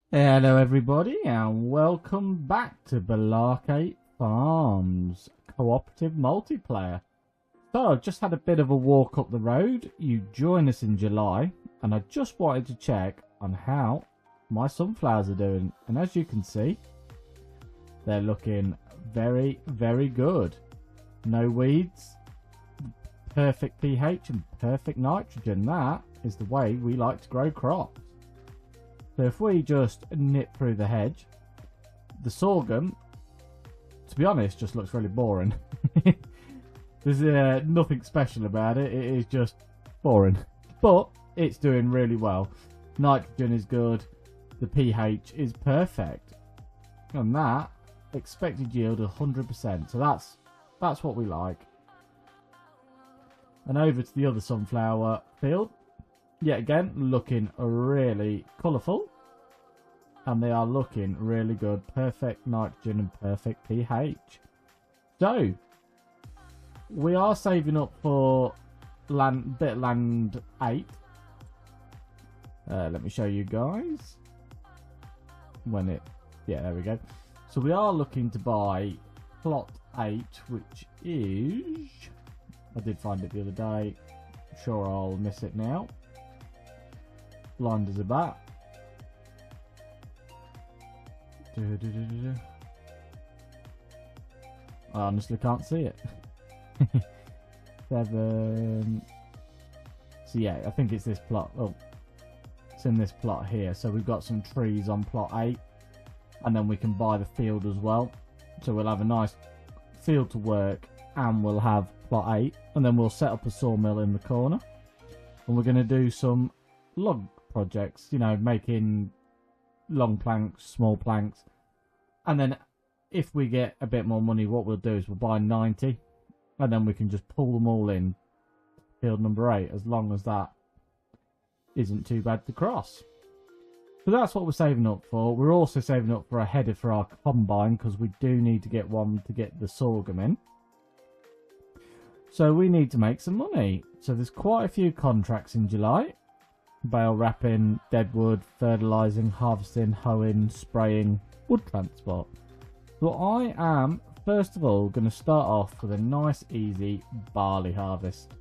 Hello everybody and welcome back to Balarkate Farms cooperative multiplayer. So I've just had a bit of a walk up the road. You join us in July and I just wanted to check on how my sunflowers are doing, and as you can see they're looking very good. No weeds, perfect pH and perfect nitrogen. That is the way we like to grow crops. So if we just nip through the hedge, the sorghum, to be honest, just looks really boring. There's nothing special about it. It is just boring. But it's doing really well. Nitrogen is good. The pH is perfect. And that, expected yield 100%. So that's what we like. And over to the other sunflower field. Yet again, looking really colourful. And they are looking really good. Perfect nitrogen and perfect pH. So, we are saving up for land 8. Let me show you guys. Yeah, there we go. So we are looking to buy plot 8, which is... I did find it the other day. I'm sure I'll miss it now. Blind as a bat. I honestly can't see it. 7. So yeah, I think it's this plot. Oh, it's in this plot here. So we've got some trees on plot 8, and then we can buy the field as well. So we'll have a nice field to work, and we'll have plot 8, and then we'll set up a sawmill in the corner, and we're going to do some log projects, you know, making long planks, small planks, and then if we get a bit more money, what we'll do is we'll buy 90, and then we can just pull them all in field number 8, as long as that isn't too bad to cross. So that's what we're saving up for. We're also saving up for a header for our combine, because we do need to get one to get the sorghum in. So we need to make some money. So there's quite a few contracts in July. Bale wrapping, deadwood, fertilising, harvesting, hoeing, spraying, wood transport. So I am, first of all, going to start off with a nice, easy barley harvest.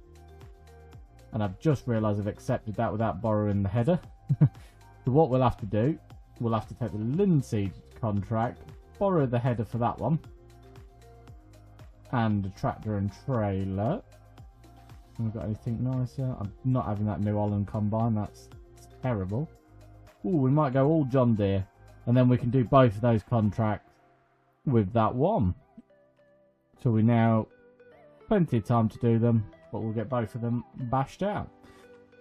And I've just realised I've accepted that without borrowing the header. So what we'll have to do, we'll have to take the linseed contract, borrow the header for that one, and a tractor and trailer. Have we got anything nicer? I'm not having that New Holland combine. That's terrible. Ooh, we might go all John Deere, and then we can do both of those contracts with that one. So we now plenty of time to do them, but we'll get both of them bashed out.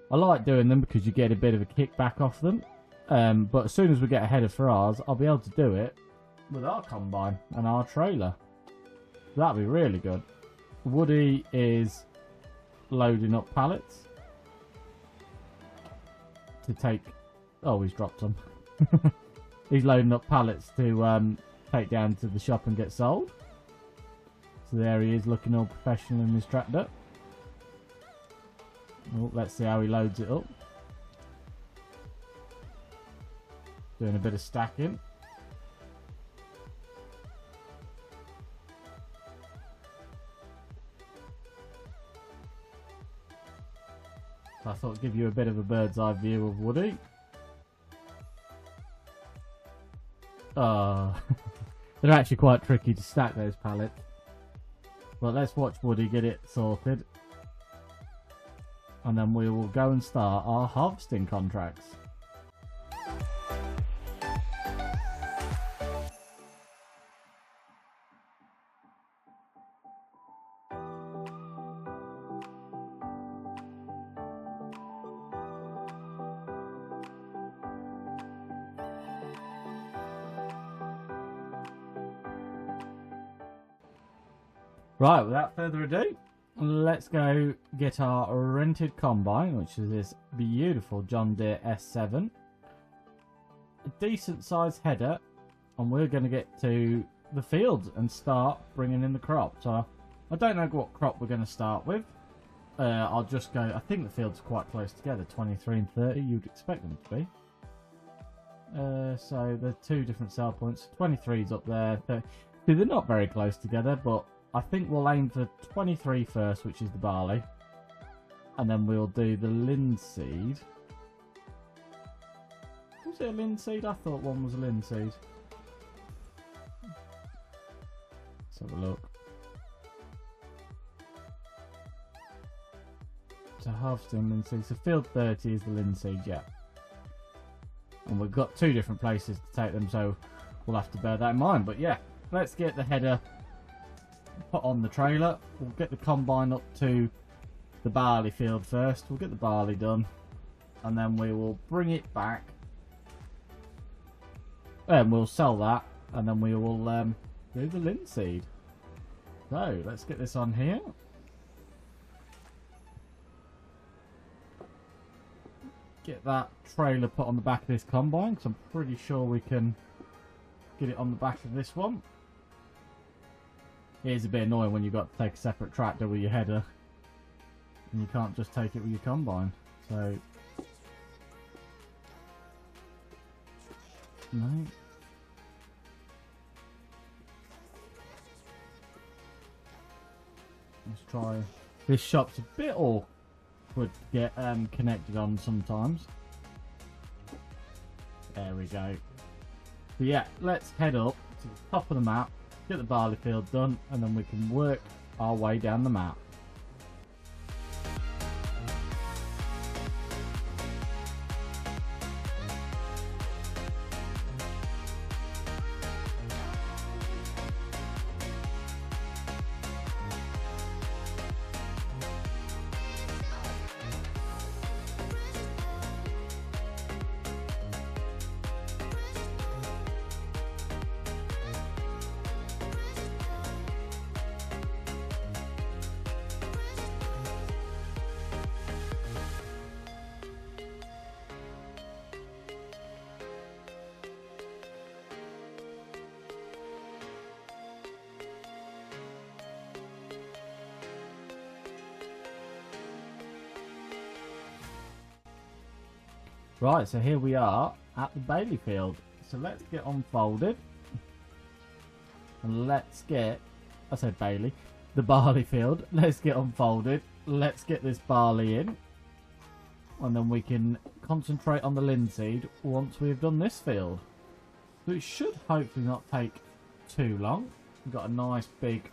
I like doing them because you get a bit of a kickback off them. But as soon as we get a header for ours, I'll be able to do it with our combine and our trailer. That'll be really good. Woody is loading up pallets to take... Oh, he's dropped them. He's loading up pallets to take down to the shop and get sold. So there he is, looking all professional in his tractor. Oh, let's see how he loads it up. Doing a bit of stacking. I thought I'd give you a bit of a bird's eye view of Woody. They're actually quite tricky to stack, those pallets. But let's watch Woody get it sorted. And then we will go and start our harvesting contracts. Right, without further ado, let's go get our rented combine, which is this beautiful John Deere S7. A decent sized header, and we're going to get to the fields and start bringing in the crop. So I don't know what crop we're going to start with. I'll just go, I think the fields are quite close together, 23 and 30, you'd expect them to be. So the two different sell points. 23's up there. See, they're not very close together, but I think we'll aim for 23 first, which is the barley. And then we'll do the linseed. Was it a linseed? I thought one was a linseed. Let's have a look. So harvesting linseed. So field 30 is the linseed, yeah. And we've got two different places to take them, so we'll have to bear that in mind. But yeah, let's get the header put on the trailer. We'll get the combine up to the barley field first. We'll get the barley done, and then we will bring it back. And we'll sell that, and then we will do the linseed. So let's get this on here. Get that trailer put on the back of this combine, because I'm pretty sure we can get it on the back of this one. It is a bit annoying when you've got to take a separate tractor with your header, and you can't just take it with your combine. So, no. Let's try. This shop's a bit awkward to get connected on sometimes. There we go. So yeah, let's head up to the top of the map, get the barley field done, and then we can work our way down the map. Right, so here we are at the barley field. So let's get unfolded. And let's get, I said barley, the barley field. Let's get unfolded. Let's get this barley in. And then we can concentrate on the linseed once we've done this field. So it should hopefully not take too long. We've got a nice big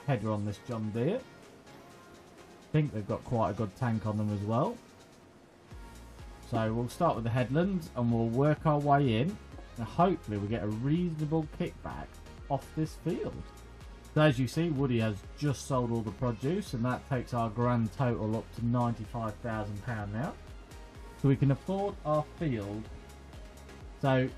header on this John Deere. I think they've got quite a good tank on them as well. So we'll start with the headlands and we'll work our way in, and hopefully we'll get a reasonable kickback off this field. So as you see, Woody has just sold all the produce, and that takes our grand total up to £95,000 now. So we can afford our field. So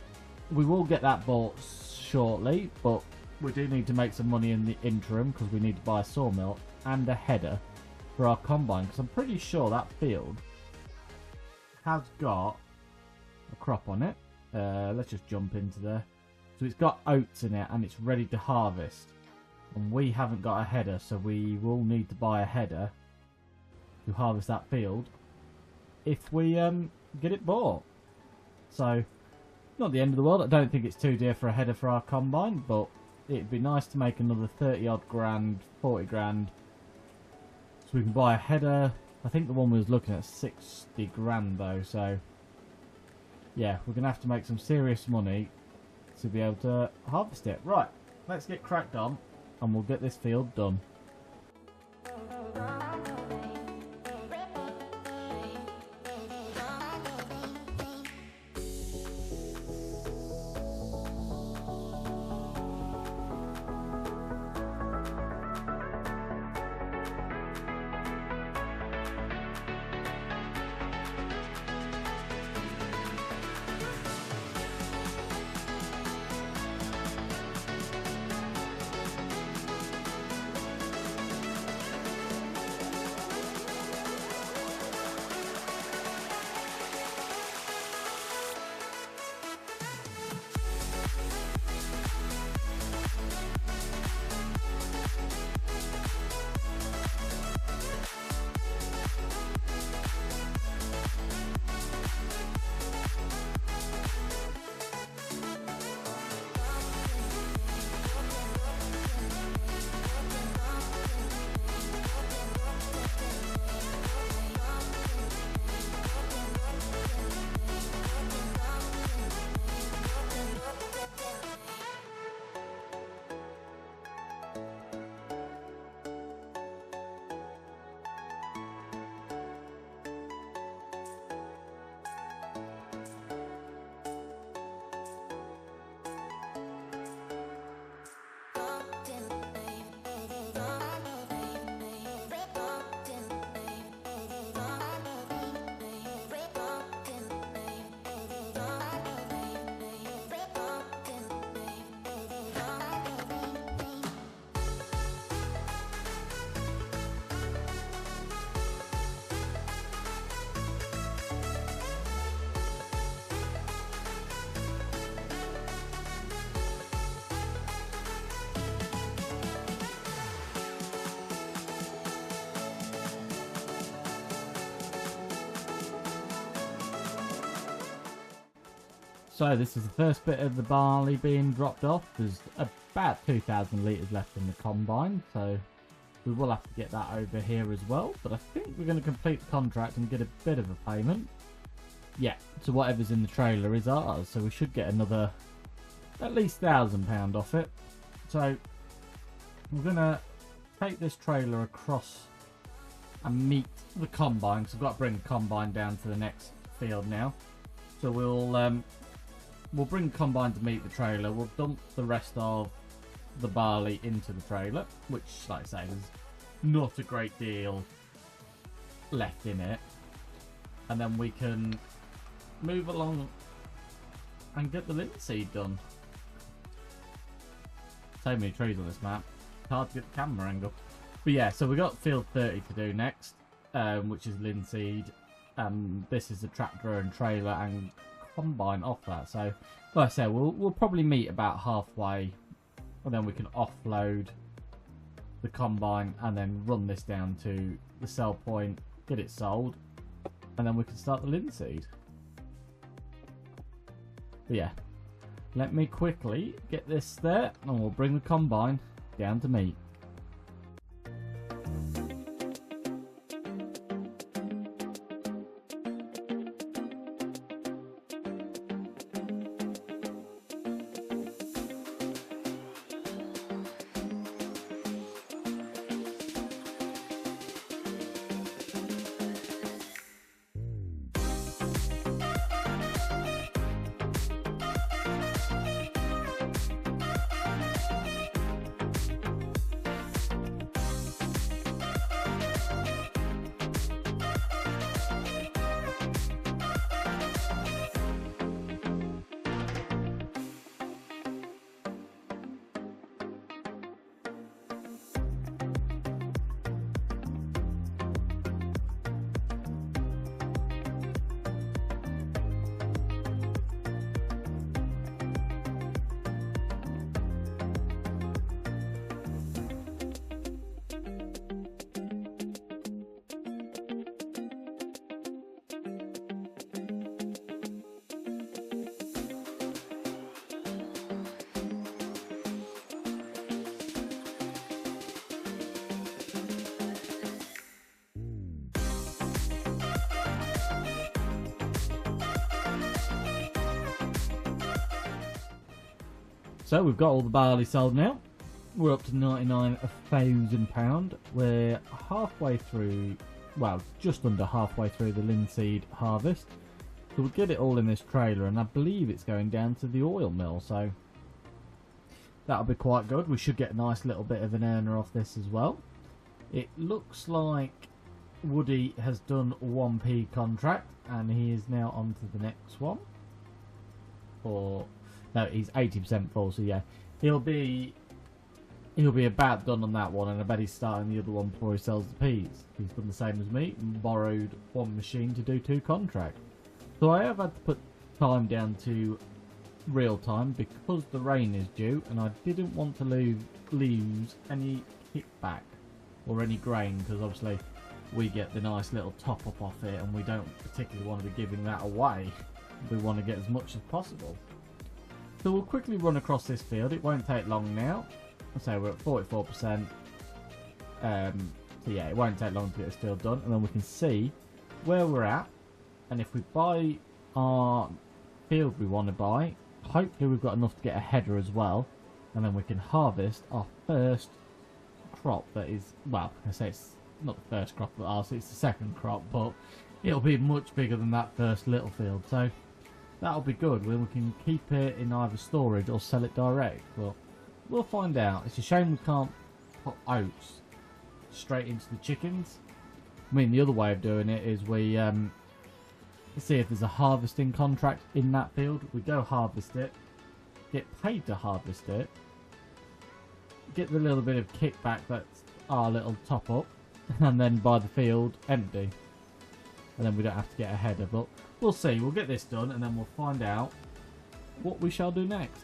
we will get that bought shortly, but we do need to make some money in the interim because we need to buy a sawmill and a header for our combine, because I'm pretty sure that field has got a crop on it. Let's just jump into there. So it's got oats in it and it's ready to harvest, and we haven't got a header, so we will need to buy a header to harvest that field if we get it bought. So not the end of the world. I don't think it's too dear for a header for our combine, but it'd be nice to make another 30 odd grand, 40 grand, so we can buy a header. I think the one we was looking at 60 grand though, so yeah, we're going to have to make some serious money to be able to harvest it. Right, let's get cracked on and we'll get this field done. So this is the first bit of the barley being dropped off. There's about 2,000 litres left in the combine, so we will have to get that over here as well. But I think we're going to complete the contract and get a bit of a payment. Yeah, so whatever's in the trailer is ours, so we should get another at least £1,000 off it. So we're going to take this trailer across and meet the combine, because I've got to bring the combine down to the next field now. So we'll bring the combine to meet the trailer. We'll dump the rest of the barley into the trailer, which, like I say, there's not a great deal left in it. And then we can move along and get the linseed done. So many trees on this map. It's hard to get the camera angle. But yeah, so we got field 30 to do next, which is linseed. This is the tractor and trailer and combine off that. So like I said, we'll probably meet about halfway, and then we can offload the combine and then run this down to the sell point, get it sold, and then we can start the linseed. But yeah, let me quickly get this there and we'll bring the combine down to meet. So we've got all the barley sold now. We're up to £99,000. We're halfway through, well, just under halfway through the linseed harvest. So we'll get it all in this trailer, and I believe it's going down to the oil mill, so that'll be quite good. We should get a nice little bit of an earner off this as well. It looks like Woody has done 1p contract, and he is now on to the next one. Or no, he's 80% full, so yeah, he'll be about done on that one, and I bet he's starting the other one before he sells the peas. He's done the same as me and borrowed one machine to do 2 contracts. So I have had to put time down to real time because the rain is due, and I didn't want to lose any kickback or any grain, because obviously we get the nice little top up off it, and we don't particularly want to be giving that away. We want to get as much as possible. So we'll quickly run across this field. It won't take long now. So we're at 44%. So yeah, it won't take long to get this field done, and then we can see where we're at. And if we buy our field we want to buy, hopefully we've got enough to get a header as well, and then we can harvest our first crop. That is, well, I say it's not the first crop of ours, it's the second crop, but it'll be much bigger than that first little field. So that'll be good. We can keep it in either storage or sell it direct. Well, we'll find out. It's a shame we can't put oats straight into the chickens. I mean, the other way of doing it is we see if there's a harvesting contract in that field. We go harvest it, get paid to harvest it, get the little bit of kickback that's our little top up, and then buy the field empty. And then we don't have to get a header, but we'll see. We'll get this done, and then we'll find out what we shall do next.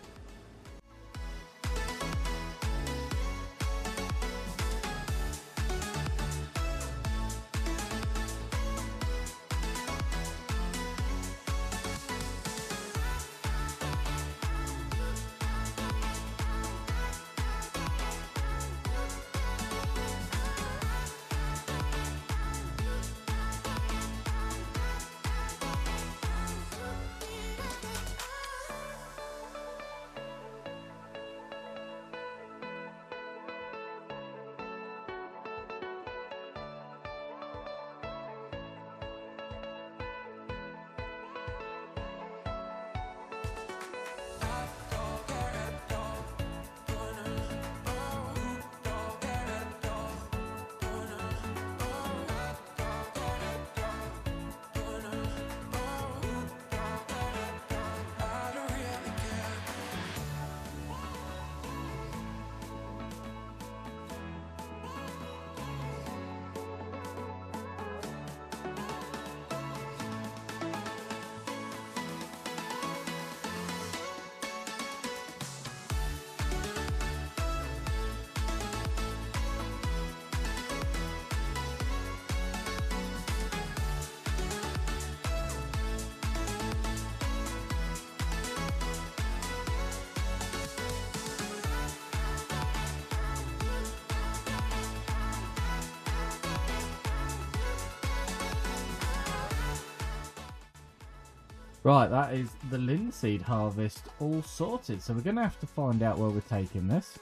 Right, that is the linseed harvest all sorted. So we're going to have to find out where we're taking this.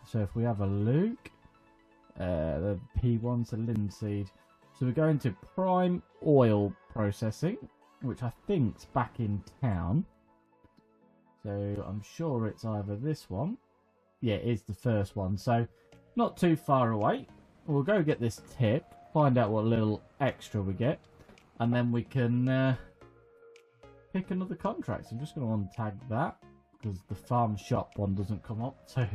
So if we have a look, the P1's a linseed. So we're going to prime oil processing, which I think's back in town. So I'm sure it's either this one. Yeah, it is the first one. So not too far away. We'll go get this tip, find out what little extra we get, and then we can pick another contract. So I'm just going to untag that because the farm shop one doesn't come up. So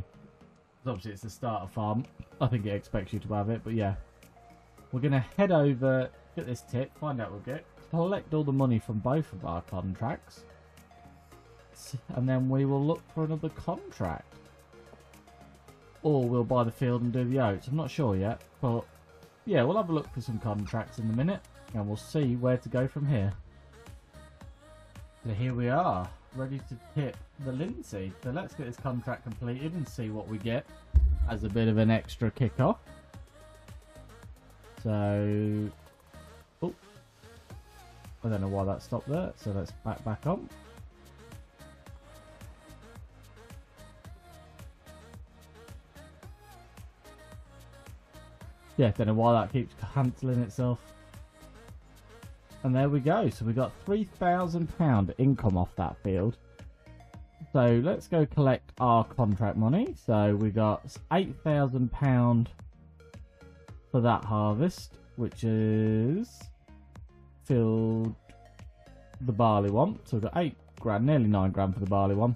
obviously it's the starter farm. I think it expects you to have it, but yeah. We're going to head over, get this tip, find out what we get, collect all the money from both of our contracts, and then we will look for another contract. Or we'll buy the field and do the oats. I'm not sure yet, but yeah, we'll have a look for some contracts in a minute, and we'll see where to go from here. So here we are, ready to tip the linseed. So let's get this contract completed and see what we get as a bit of an extra kick-off. So, oh, I don't know why that stopped there. So let's back on. Yeah, don't know why that keeps cancelling itself. And there we go. So we got £3,000 income off that field. So let's go collect our contract money. So we got £8,000 for that harvest, which is filled the barley one. So we've got 8 grand, nearly 9 grand for the barley one,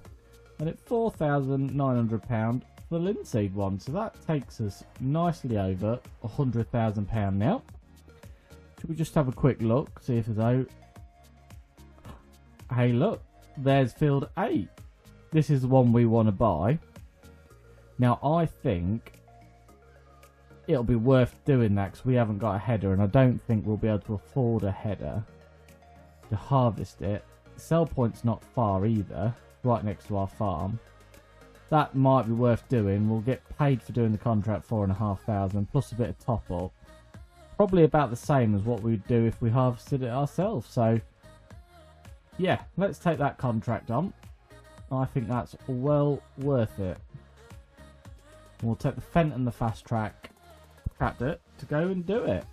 and it's £4,900 for the linseed one. So that takes us nicely over £100,000 now. Should we just have a quick look, see if there's out? Hey, look, there's field 8. This is the one we want to buy. Now I think it'll be worth doing that because we haven't got a header, and I don't think we'll be able to afford a header to harvest it. Sell point's not far either, right next to our farm. That might be worth doing. We'll get paid for doing the contract, £4,500 plus a bit of top up. Probably about the same as what we'd do if we harvested it ourselves. So yeah, let's take that contract on. I think that's well worth it. We'll take the Fent and the fast track to go and do it.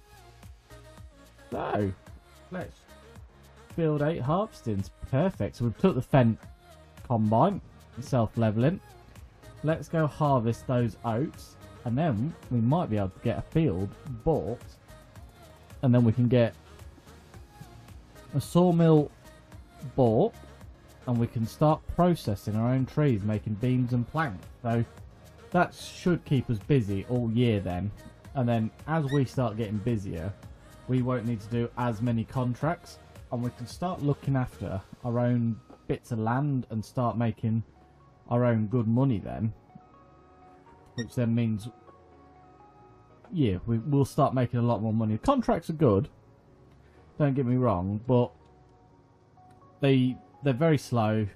So let's build 8 harvestings. Perfect. So we've took the Fent combine, self-leveling. Let's go harvest those oats, and then we might be able to get a field bought, and then we can get a sawmill bought, and we can start processing our own trees, making beams and planks. So that should keep us busy all year then. And then as we start getting busier, we won't need to do as many contracts, and we can start looking after our own bits of land and start making our own good money then. Which then means, yeah, we'll start making a lot more money. Contracts are good, don't get me wrong, but they're very slow.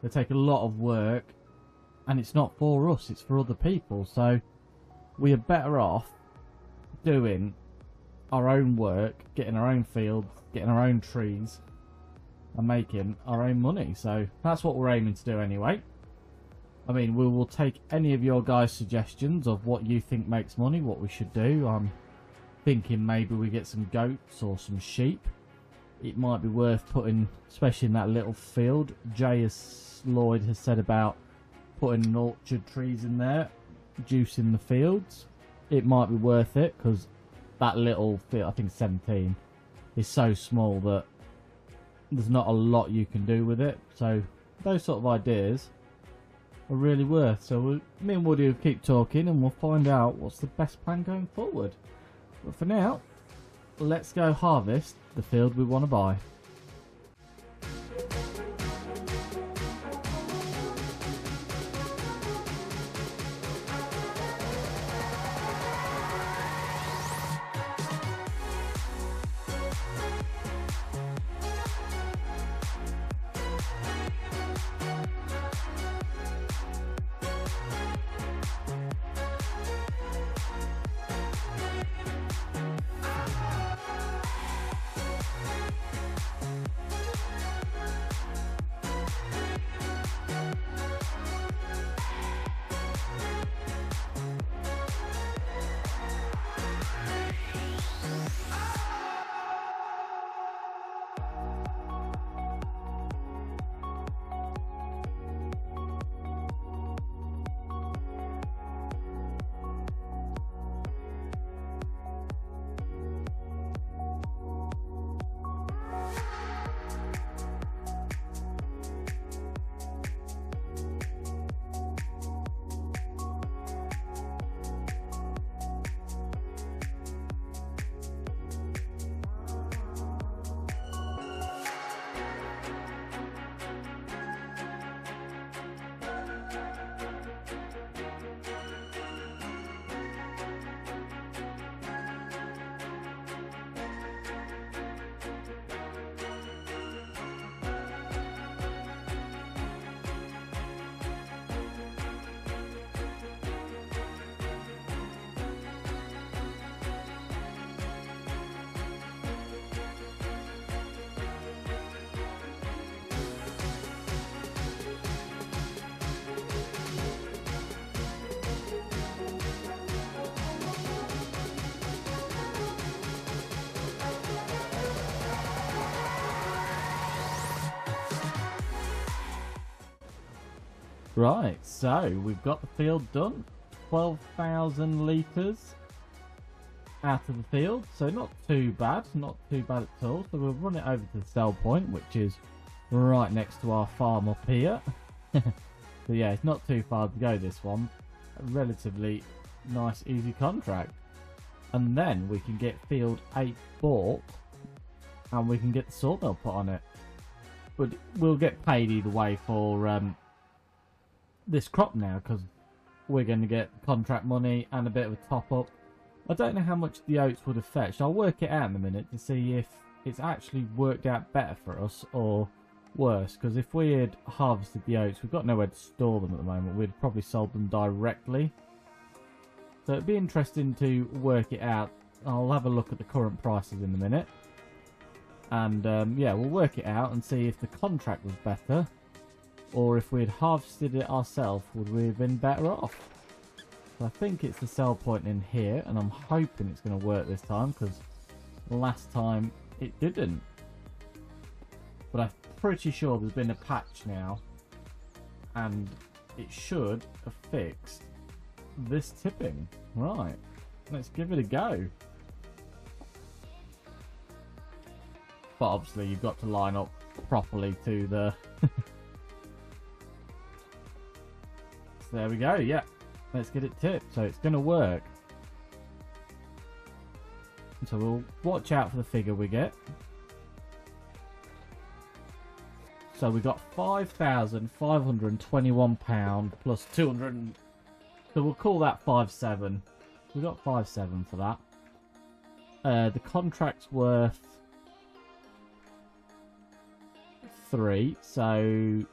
They take a lot of work, and it's not for us, it's for other people. So we are better off doing our own work, getting our own fields, getting our own trees, and making our own money. So that's what we're aiming to do anyway. I mean, we will take any of your guys' suggestions of what you think makes money, what we should do. I'm thinking maybe we get some goats or some sheep. It might be worth putting, especially in that little field. J.S. Lloyd has said about putting orchard trees in there, juicing the fields. It might be worth it because that little field, I think 17, is so small that there's not a lot you can do with it. So those sort of ideas are really worth. So me and Woody will keep talking, and we'll find out what's the best plan going forward. But for now, let's go harvest the field we want to buy. Right, so we've got the field done. 12,000 litres out of the field, so not too bad, not too bad at all. So we'll run it over to the sell point, which is right next to our farm up here. So yeah, it's not too far to go, this one. A relatively nice, easy contract. And then we can get field 8 bought, and we can get the sawmill put on it. But we'll get paid either way for this crop now, because we're going to get contract money and a bit of a top up. I don't know how much the oats would have fetched. I'll work it out in a minute to see if it's actually worked out better for us or worse. Because if we had harvested the oats, we've got nowhere to store them at the moment. We'd probably sold them directly. So it'd be interesting to work it out. I'll have a look at the current prices in a minute. And yeah, we'll work it out and see if the contract was better. Or if we had harvested it ourselves, would we have been better off? So I think it's the sell point in here, and I'm hoping it's going to work this time, because last time it didn't. But I'm pretty sure there's been a patch now, and it should have fixed this tipping. Right, let's give it a go. But obviously you've got to line up properly to the... So there we go, yeah. Let's get it tipped. So it's going to work. So we'll watch out for the figure we get. So we got £5,521 plus 200. So we'll call that 5,700. We got 5,700 for that. The contract's worth 3, so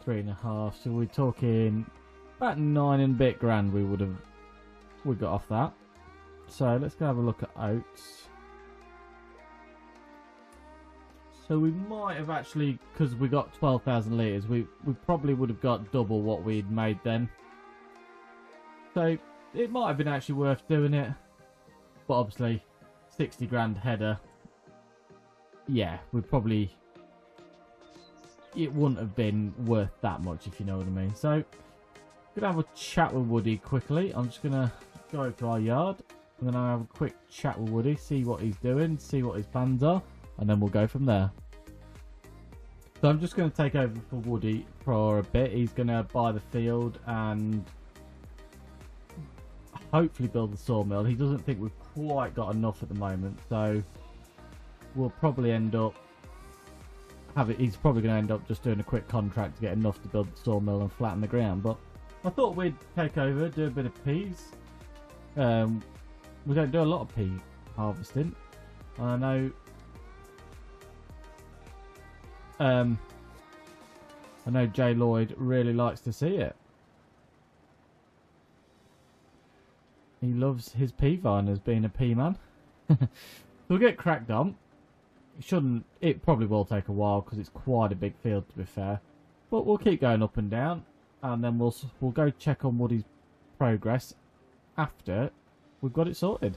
3.5. So we're talking about 9 and a bit grand we got off that. So let's go have a look at oats. So we might have actually, because we got 12,000 litres, we probably would have got double what we'd made then. So it might have been actually worth doing it. But obviously 60 grand header, yeah, it wouldn't have been worth that much, if you know what I mean. So I'm gonna have a chat with Woody quickly. I'm just gonna go over to our yard, and then I'll have a quick chat with Woody, see what he's doing, see what his plans are, and then we'll go from there. So I'm just going to take over for Woody for a bit. He's going to buy the field and hopefully build the sawmill. He doesn't think we've quite got enough at the moment, so we'll probably end up he's probably going to end up just doing a quick contract to get enough to build the sawmill and flatten the ground. But I thought we'd take over, do a bit of peas. We don't do a lot of pea harvesting. I know Jay Lloyd really likes to see it. He loves his pea vine as being a pea man. We'll get cracked on. It probably will take a while because it's quite a big field, to be fair. But we'll keep going up and down, and then we'll go check on Woody's progress after we've got it sorted.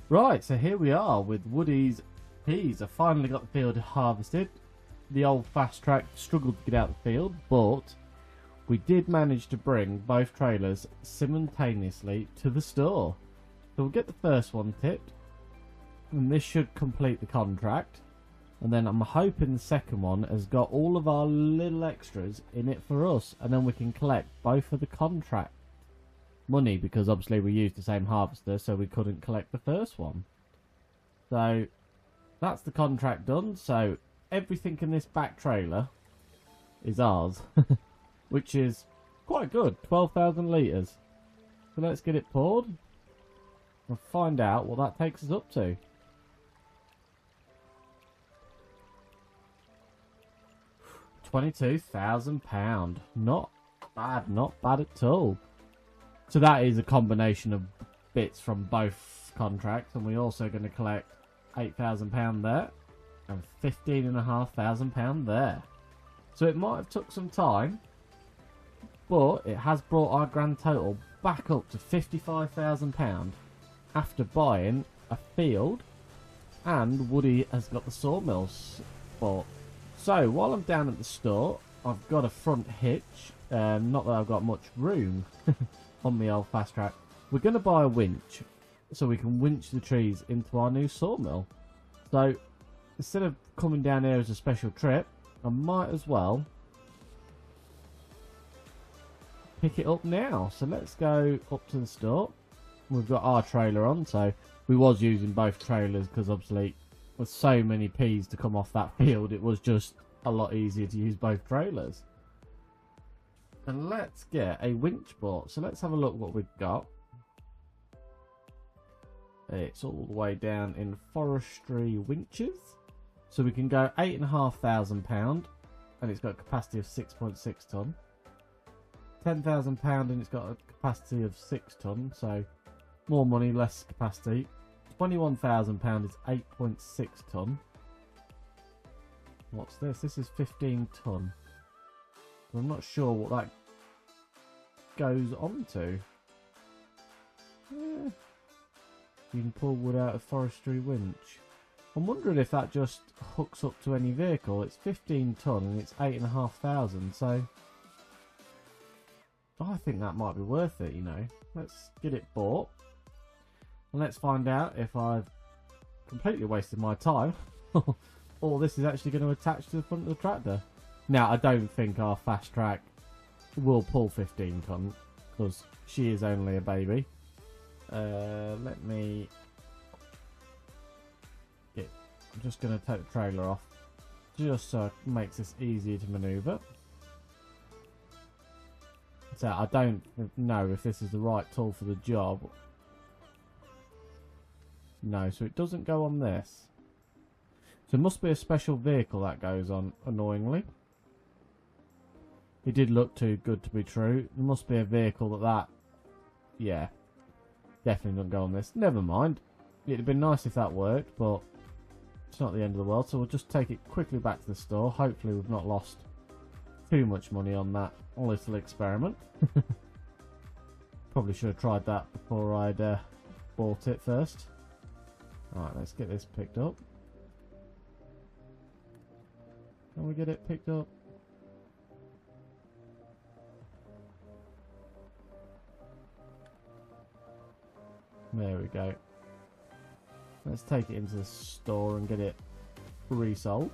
Right, so here we are with Woody's peas. I finally got the field harvested. The old fast track struggled to get out the field, but we did manage to bring both trailers simultaneously to the store. So we'll get the first one tipped, and this should complete the contract. And then I'm hoping the second one has got all of our little extras in it for us, and then we can collect both of the contract money, because obviously we used the same harvester, so we couldn't collect the first one. So that's the contract done. So everything in this back trailer is ours, which is quite good. 12,000 litres. So let's get it poured and find out what that takes us up to. £22,000. Not bad, not bad at all. So that is a combination of bits from both contracts, and we're also going to collect £8,000 there and £15,500 there. So it might have took some time, but it has brought our grand total back up to £55,000 after buying a field, and Woody has got the sawmill bought. So while I'm down at the store, I've got a front hitch. Not that I've got much room on the old fast track. We're going to buy a winch so we can winch the trees into our new sawmill. So instead of coming down here as a special trip, I might as well pick it up now. So let's go up to the store. We've got our trailer on, so we was using both trailers because obviously with so many peas to come off that field, it was just a lot easier to use both trailers. And let's get a winch bought. So let's have a look what we've got. It's all the way down in forestry winches. So we can go £8,500, and it's got a capacity of 6.6 tonne. £10,000 and it's got a capacity of 6 tonne, so more money, less capacity. £21,000 is 8.6 tonne. What's this? This is 15 tonne. I'm not sure what that goes on to. You can pull wood out of forestry winch. I'm wondering if that just hooks up to any vehicle. It's 15 tonne and it's 8,500, so I think that might be worth it, you know. Let's get it bought. And let's find out if I've completely wasted my time or this is actually going to attach to the front of the tractor. Now, I don't think our fast track will pull 15 tonne because she is only a baby. Let me get... I'm just going to take the trailer off just so it makes this easier to manoeuvre. So I don't know if this is the right tool for the job. No, so it doesn't go on this. So it must be a special vehicle that goes on, annoyingly. It did look too good to be true. It must be a vehicle that yeah, definitely doesn't go on this. Never mind. It'd have been nice if that worked, but it's not the end of the world. So we'll just take it quickly back to the store. Hopefully we've not lost too much money on that little experiment. Probably should have tried that before I'd bought it first. Alright, let's get this picked up. Can we get it picked up? There we go. Let's take it into the store and get it resold.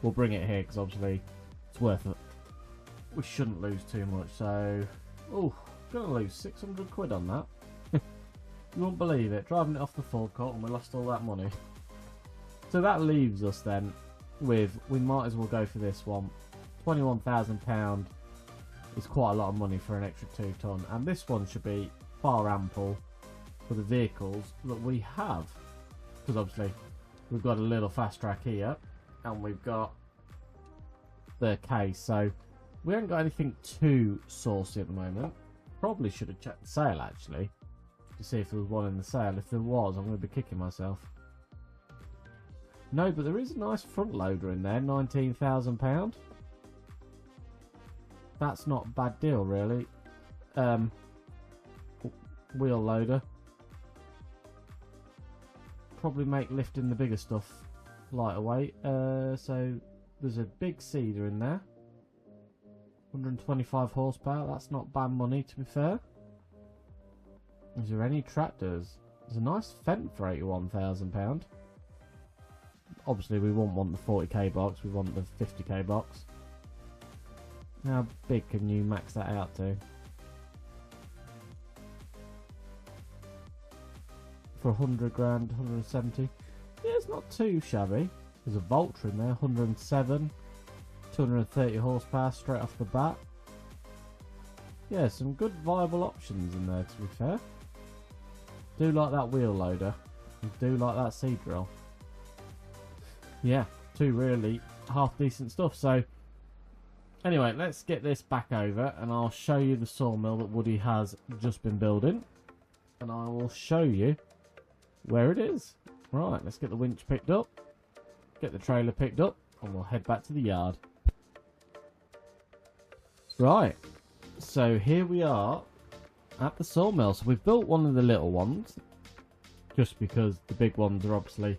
We'll bring it here because obviously it's worth it. We shouldn't lose too much, so... Oh, gonna lose 600 quid on that. You won't believe it. Driving it off the forecourt and we lost all that money. So that leaves us then with... We might as well go for this one. £21,000 is quite a lot of money for an extra 2 tonne. And this one should be far ample for the vehicles that we have. Because obviously we've got a little fast track here. And we've got the case. So we haven't got anything too saucy at the moment. Probably should have checked the sale actually. To see if there was one in the sale. If there was, I'm going to be kicking myself. No, but there is a nice front loader in there. £19,000. That's not a bad deal, really. Wheel loader. probably make lifting the bigger stuff lighter weight. So there's a big cedar in there. 125 horsepower. That's not bad money, to be fair. Is there any tractors? There's a nice Fendt for £81,000. Obviously, we won't want the 40k box. We want the 50k box. How big can you max that out to? For 100 grand, 170. Yeah, it's not too shabby. There's a Vulture in there, 107, 230 horsepower straight off the bat. Yeah, some good viable options in there, to be fair. Do like that wheel loader. Do like that seed drill. Yeah, two really half decent stuff. So anyway, let's get this back over and I'll show you the sawmill that Woody has just been building. And I will show you where it is. Right, let's get the winch picked up, get the trailer picked up, and we'll head back to the yard. Right, so here we are at the sawmill. So we've built one of the little ones, just because the big ones are obviously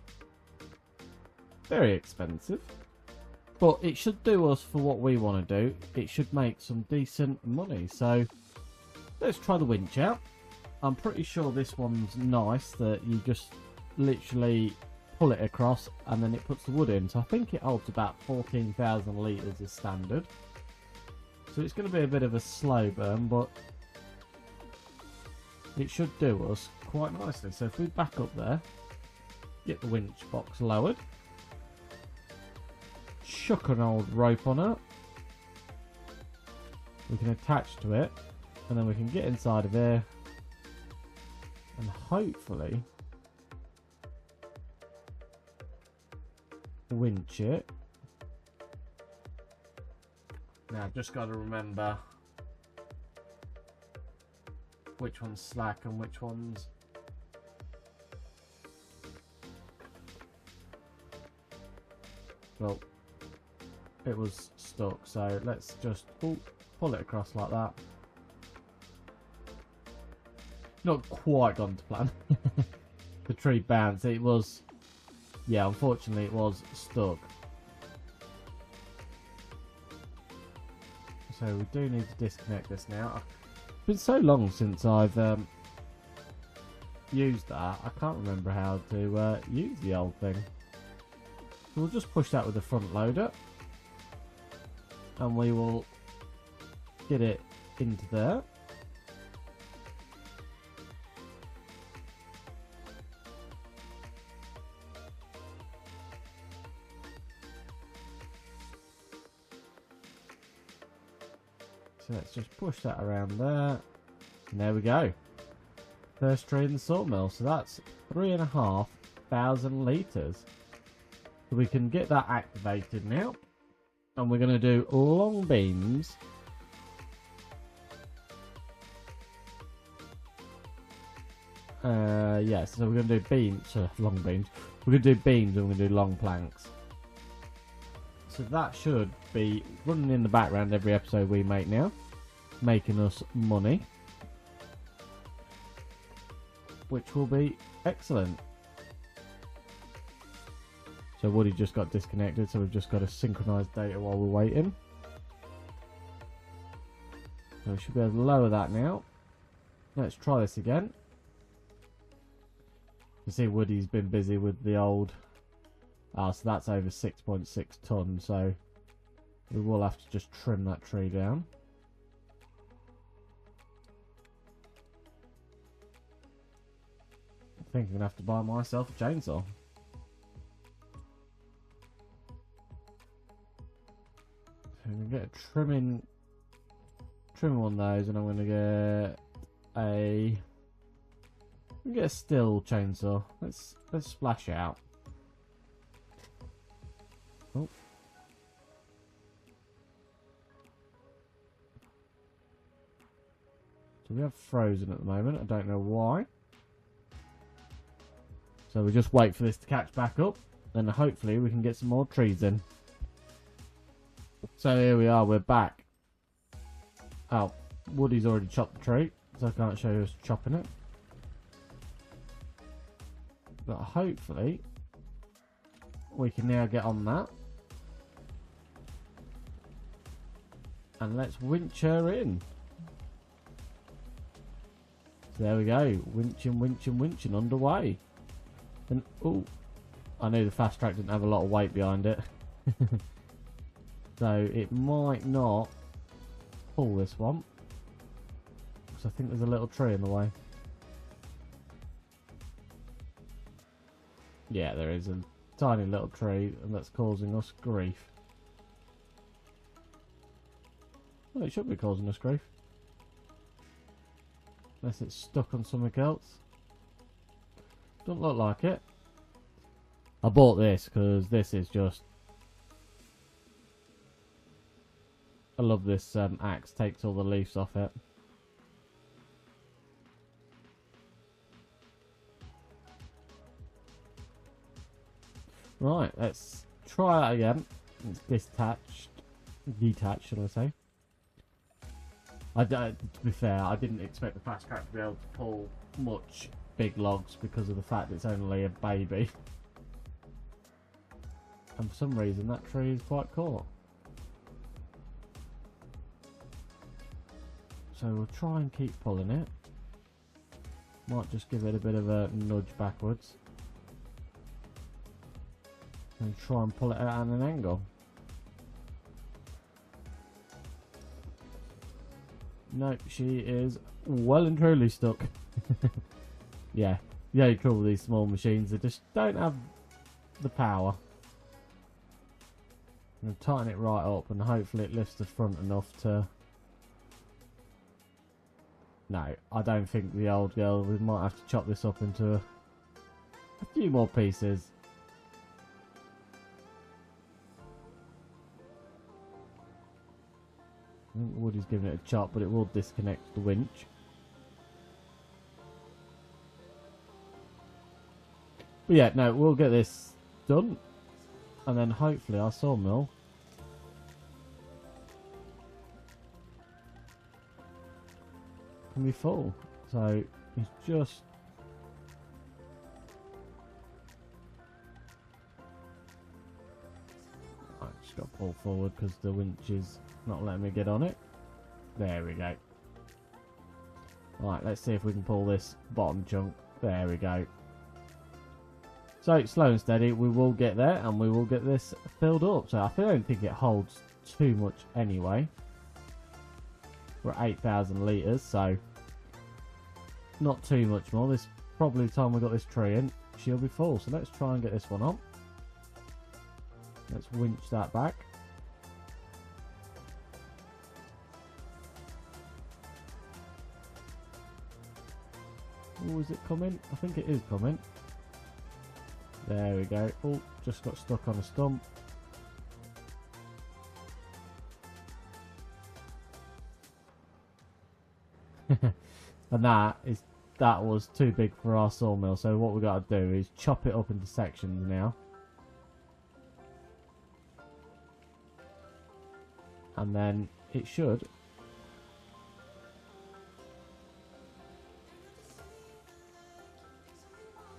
very expensive. But it should do us for what we want to do. It should make some decent money. So let's try the winch out. I'm pretty sure this one's nice, that you just literally pull it across and then it puts the wood in. So I think it holds about 14,000 litres as standard. So it's going to be a bit of a slow burn, but it should do us quite nicely. So if we back up there, get the winch box lowered, chuck an old rope on it, we can attach to it, and then we can get inside of here and hopefully winch it. Now I've just got to remember which one's slack and which one's well, it was stuck, so let's just pull it across like that. Not quite gone to plan. The tree bounced. It was, yeah, unfortunately it was stuck. So we do need to disconnect this now. It's been so long since I've used that. I can't remember how to use the old thing. So we'll just push that with the front loader, and we will get it into there. So let's just push that around there, and there we go. First tree in the sawmill. So that's 3,500 litres. So we can get that activated now, and we're going to do long beams. Yes, so we're going to do beams, long beams. We're going to do beams and we're going to do long planks. So that should be running in the background every episode we make now, making us money, which will be excellent. So Woody just got disconnected, so we've just got to synchronise data while we're waiting. So we should be able to lower that now. Let's try this again. You see Woody's been busy with the old... so that's over 6.6 tons, so we will have to just trim that tree down. I think I'm going to have to buy myself a chainsaw. So I'm going to get a trim on those, and I'm going to get a steel chainsaw. Let's splash out. Oh. So we have frozen at the moment. I don't know why. So we just wait for this to catch back up, and hopefully we can get some more trees in. So here we are, we're back. Oh, Woody's already chopped the tree, so I can't show you us chopping it. But hopefully we can now get on that. And let's winch her in. So there we go. Winching, winching, winching underway. And, oh, I knew the fast track didn't have a lot of weight behind it. So it might not pull this one. Because I think there's a little tree in the way. Yeah, there is a tiny little tree, and that's causing us grief. Well, it should be causing us grief. Unless it's stuck on something else. Don't look like it. I bought this because this is just... I love this axe, takes all the leaves off it. Right, let's try that again. It's detached, shall I say. To be fair, I didn't expect the fast track to be able to pull much big logs because of the fact it's only a baby. And for some reason that tree is quite caught. So we'll try and keep pulling it. Might just give it a bit of a nudge backwards. And try and pull it out at an angle. Nope, she is well and truly stuck. Yeah, the only trouble with these small machines, they just don't have the power. I'm going to tighten it right up and hopefully it lifts the front enough to... No, I don't think the old girl, we might have to chop this up into a few more pieces. I think Woody's giving it a chop, but it will disconnect the winch. But yeah, no, we'll get this done. And then hopefully our sawmill can be full. So it's just... I just got to pull forward because the winch is not letting me get on it. There we go. Right, let's see if we can pull this bottom chunk. There we go. So slow and steady, we will get there and we will get this filled up. So I don't think it holds too much anyway. We're at 8,000 litres, so not too much more. This probably the time we got this tree in, she'll be full. So let's try and get this one on. Let's winch that back. Oh, is it coming? I think it is coming. There we go. Oh, just got stuck on a stump. And that was too big for our sawmill. So what we got to do is chop it up into sections now. And then it should.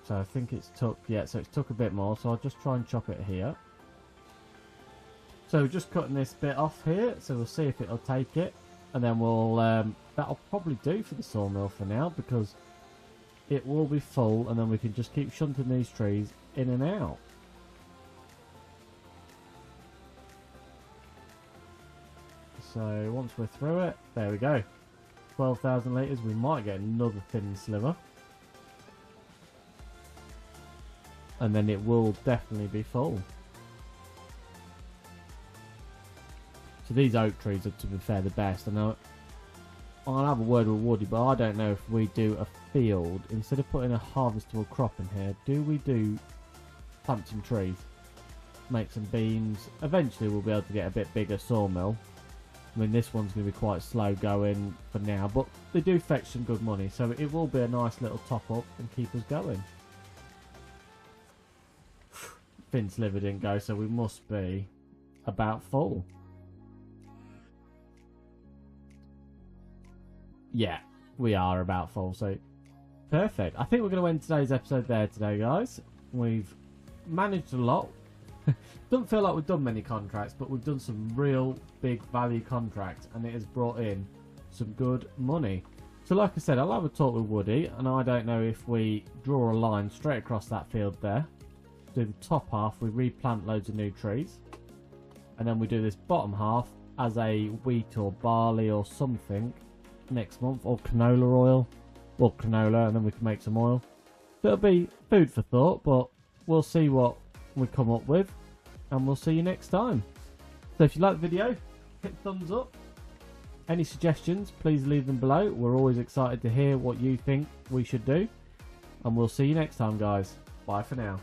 So I think it's took, yeah, so it's took a bit more. So I'll just try and chop it here. So just cutting this bit off here. So we'll see if it'll take it. And then we'll, that'll probably do for the sawmill for now. Because it will be full. And then we can just keep shunting these trees in and out. So once we're through it, there we go. 12,000 litres. We might get another thin sliver. And then it will definitely be full. So these oak trees are, to be fair, the best. And I'll have a word with Woody, but I don't know if we do a field. Instead of putting a harvestable crop in here, do we do plant some trees? Make some beams. Eventually we'll be able to get a bit bigger sawmill. I mean, this one's going to be quite slow going for now, but they do fetch some good money. So it will be a nice little top up and keep us going. Finn's liver didn't go, so we must be about full. Yeah, we are about full. So Perfect. I think we're going to end today's episode there today, guys. We've managed a lot. Doesn't feel like we've done many contracts, but we've done some real big value contracts, and it has brought in some good money. So like I said, I'll have a talk with Woody, and I don't know if we draw a line straight across that field there. Do the top half, we replant loads of new trees, and then we do this bottom half as a wheat or barley or something next month, or canola oil, or canola, and then we can make some oil. So it'll be food for thought, but we'll see what we come up with, and we'll see you next time. So if you like the video, hit thumbs up. Any suggestions, please leave them below. We're always excited to hear what you think we should do, and we'll see you next time, guys. Bye for now.